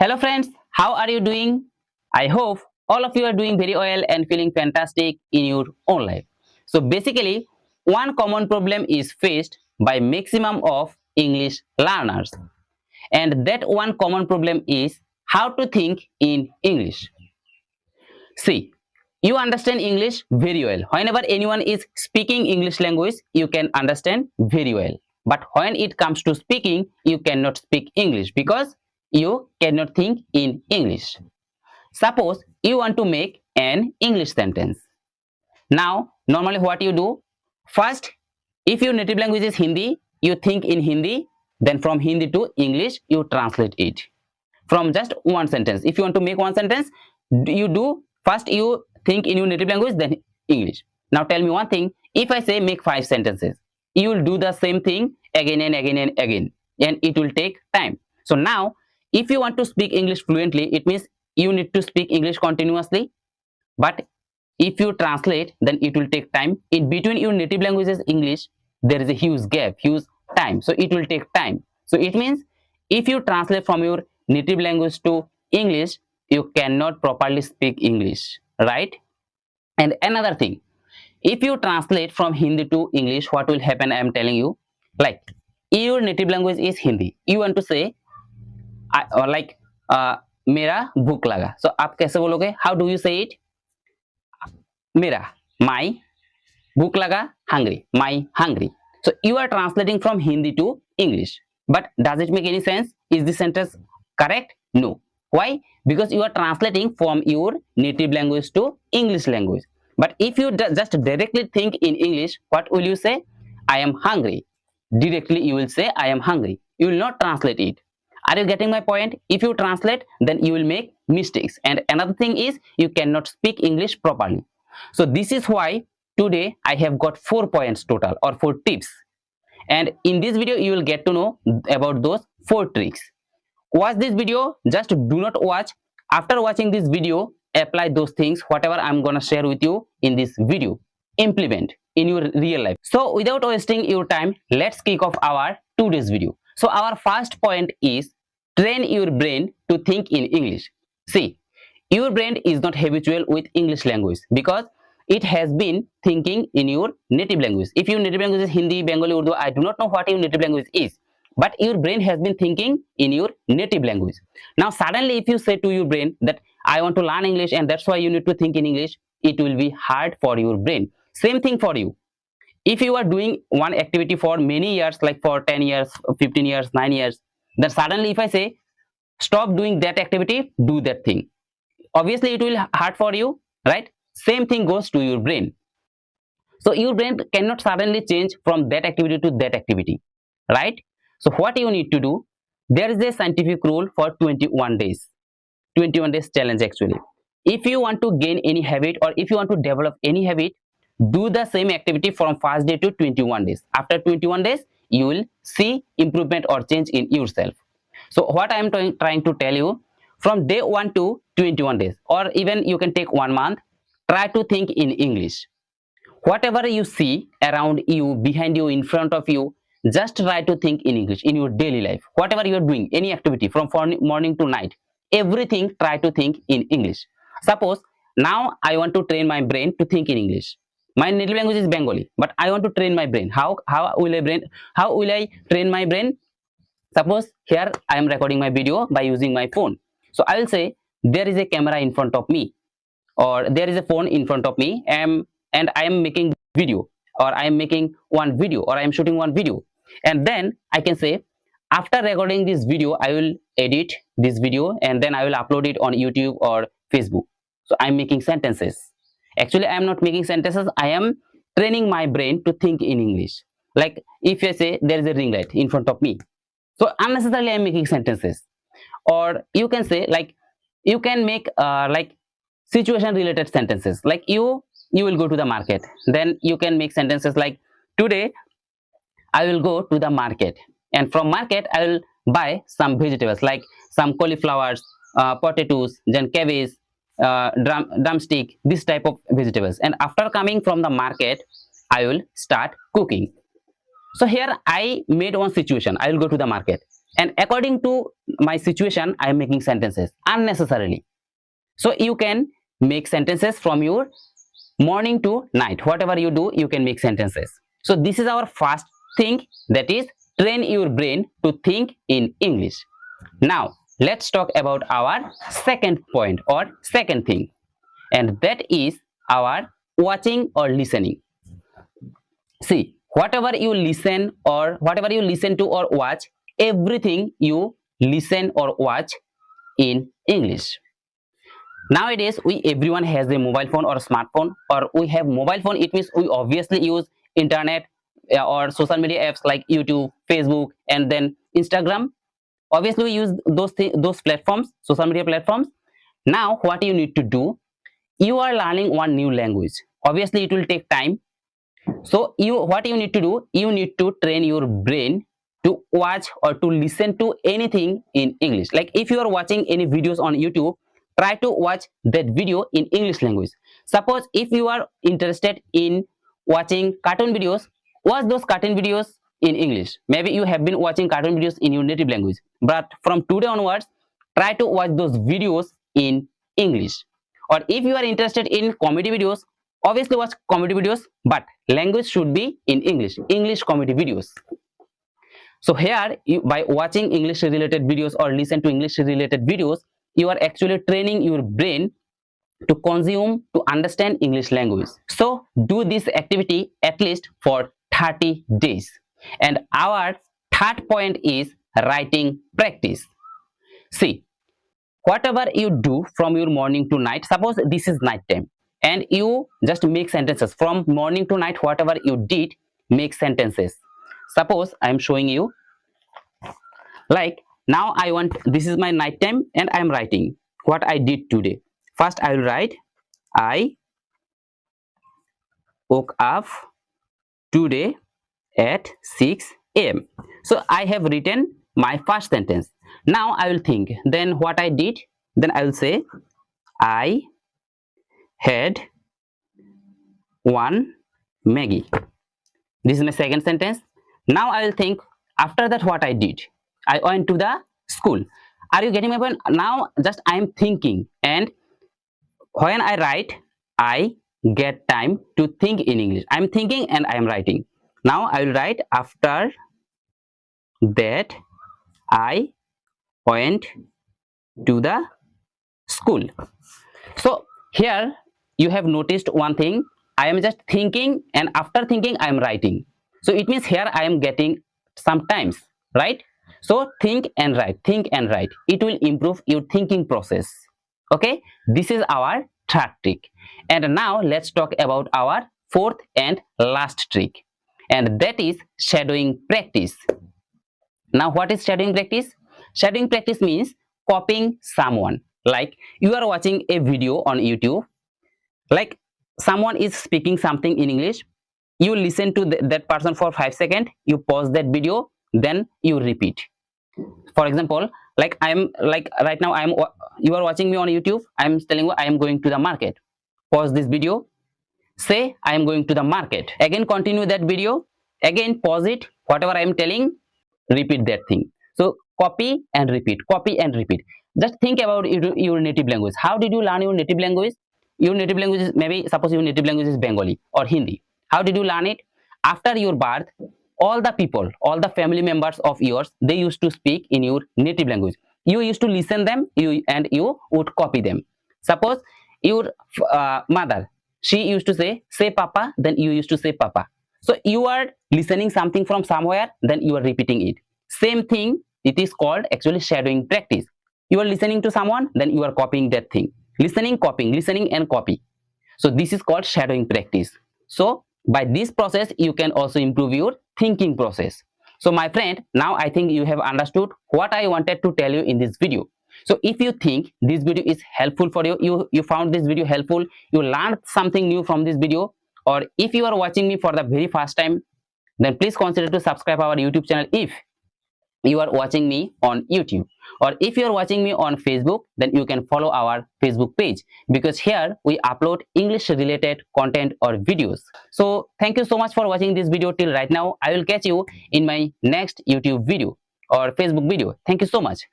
Hello friends, how are you doing? I hope all of you are doing very well and feeling fantastic in your own life. So basically, one common problem is faced by maximum of English learners, and that one common problem is how to think in English. See, you understand English very well. Whenever anyone is speaking English language, you can understand very well. But when it comes to speaking, you cannot speak English because you cannot think in English. Suppose you want to make an English sentence. Now, normally what you do? First, if your native language is Hindi, you think in Hindi, then from Hindi to English, you translate it from just one sentence. If you want to make one sentence, you do first you think in your native language, then English. Now tell me one thing, if I say make 5 sentences, you will do the same thing again and again and again, and it will take time. So now if you want to speak English fluently, it means you need to speak English continuously. But if you translate, then it will take time. In between your native languages English, there is a huge gap, huge time, so it will take time. So it means if you translate from your native language to English, you cannot properly speak English, right? And another thing, if you translate from Hindi to English, what will happen? I am telling you, like your native language is Hindi, you want to say or like मेरा भूख लगा, so आप कैसे बोलोगे? How do you say it? मेरा, my, भूख लगा, hungry, my hungry. So you are translating from Hindi to English, but does it make any sense? Is this sentence correct? No. Why? Because you are translating from your native language to English language. But if you just directly think in English, what will you say? I am hungry. Directly you will say I am hungry. You will not translate it. Are you getting my point? If you translate, then you will make mistakes. And another thing is you cannot speak English properly. So this is why today I have got 4 points total, or 4 tips. And in this video you will get to know about those 4 tricks. Watch this video, just do not watch. After watching this video, apply those things whatever I'm gonna share with you in this video. Implement in your real life. So without wasting your time, let's kick off our today's video. So our first point is train your brain to think in English. See, your brain is not habitual with English language because it has been thinking in your native language. If your native language is Hindi, Bengali, Urdu, I do not know what your native language is, but your brain has been thinking in your native language. Now suddenly if you say to your brain that I want to learn English and that's why you need to think in English, it will be hard for your brain. Same thing for you. If you are doing one activity for many years, like for 10 years, 15 years, 9 years, then suddenly if I say stop doing that activity, do that thing, obviously it will hard for you, right? Same thing goes to your brain. So your brain cannot suddenly change from that activity to that activity, right? So what you need to do, there is a scientific rule for 21 days. 21 days challenge actually. If you want to gain any habit or if you want to develop any habit, do the same activity from first day to 21 days. After 21 days, you will see improvement or change in yourself. So what I am trying to tell you, from day 1 to 21 days, or even you can take 1 month, try to think in English. Whatever you see around you, behind you, in front of you, just try to think in English in your daily life. Whatever you are doing, any activity from morning to night, everything try to think in English. Suppose now I want to train my brain to think in English. My native language is Bengali, but I want to train my brain. How will I train my brain? Suppose here I am recording my video by using my phone. So I will say there is a camera in front of me, or there is a phone in front of me, and I am making video, or I am making one video, or I am shooting one video. And then I can say after recording this video, I will edit this video and then I will upload it on YouTube or Facebook. So I am making sentences. Actually, I am not making sentences. I am training my brain to think in English. Like if I say there is a ring light in front of me, so unnecessarily I am making sentences. Or you can say like you can make like situation related sentences. Like you will go to the market, then you can make sentences like today I will go to the market, and from market I will buy some vegetables like some cauliflowers, potatoes, then cabbage, drumstick, this type of vegetables. And after coming from the market, I will start cooking. So here I made one situation. I will go to the market. and according to my situation I am making sentences unnecessarily. So you can make sentences from your morning to night. Whatever you do, you can make sentences. So this is our first thing, that is train your brain to think in English. Now let's talk about our second point or second thing, and that is our watching or listening. See, whatever you listen to or watch, everything you listen or watch in English. Nowadays everyone has a mobile phone or a smartphone, or we have mobile phone. It means we obviously use internet or social media apps like YouTube, Facebook, and then Instagram. Obviously we use those platforms, social media platforms. Now what you need to do, you are learning one new language. Obviously it will take time. So what you need to do, you need to train your brain to watch or to listen to anything in English. Like if you are watching any videos on YouTube, try to watch that video in English language. Suppose if you are interested in watching cartoon videos, watch those cartoon videos in English. Maybe you have been watching cartoon videos in your native language, but from today onwards try to watch those videos in English. Or if you are interested in comedy videos, obviously watch comedy videos, but language should be in English comedy videos. So here by watching English related videos or listen to English related videos, you are actually training your brain to consume, to understand English language. So do this activity at least for 30 days. And our third point is writing practice. See, whatever you do from your morning to night, suppose this is night time, and you just make sentences from morning to night. Whatever you did, make sentences. Suppose I am showing you, like now I want, this is my night time and I am writing what I did today. First I will write, I woke up today at 6 a.m. So I have written my first sentence. Now I will think, then what I did, then I will say, I had one Maggie. This is my second sentence. Now I will think, after that what I did, I went to the school. Are you getting my point? Now just I am thinking, and when I write, I get time to think in English. I am thinking and I am writing. Now I will write, after that I went to the school. So here you have noticed one thing, I am just thinking, and after thinking I am writing. So it means here I am getting sometimes, right? So think and write, it will improve your thinking process. Okay, this is our third trick. And now let's talk about our fourth and last trick, and that is shadowing practice. Now what is shadowing practice? Shadowing practice means copying someone. Like you are watching a video on YouTube, like someone is speaking something in English, you listen to that person for 5 seconds, you pause that video, then you repeat. For example, like I am, like right now you are watching me on YouTube, I am telling you I am going to the market. Pause this video, say I am going to the market, again continue that video, again pause it, whatever I am telling, repeat that thing. So copy and repeat, copy and repeat. Just think about your native language. How did you learn your native language? Your native language is, maybe suppose your native language is Bengali or Hindi. How did you learn it? After your birth, all the people, all the family members of yours, they used to speak in your native language. You used to listen them, and you would copy them. Suppose your mother, she used to say papa, then you used to say papa. So you are listening something from somewhere, then you are repeating it. Same thing, it is called actually shadowing practice. You are listening to someone, then you are copying that thing. Listening, copying, listening and copy. So this is called shadowing practice. So by this process, you can also improve your thinking process. So my friend, now I think you have understood what I wanted to tell you in this video. So if you think this video is helpful for you, you found this video helpful, you learned something new from this video, or if you are watching me for the very first time, then please consider to subscribe our YouTube channel if you are watching me on YouTube. Or if you are watching me on Facebook, then you can follow our Facebook page, because here we upload English related content or videos. So thank you so much for watching this video till right now. I will catch you in my next YouTube video. or Facebook video. Thank you so much.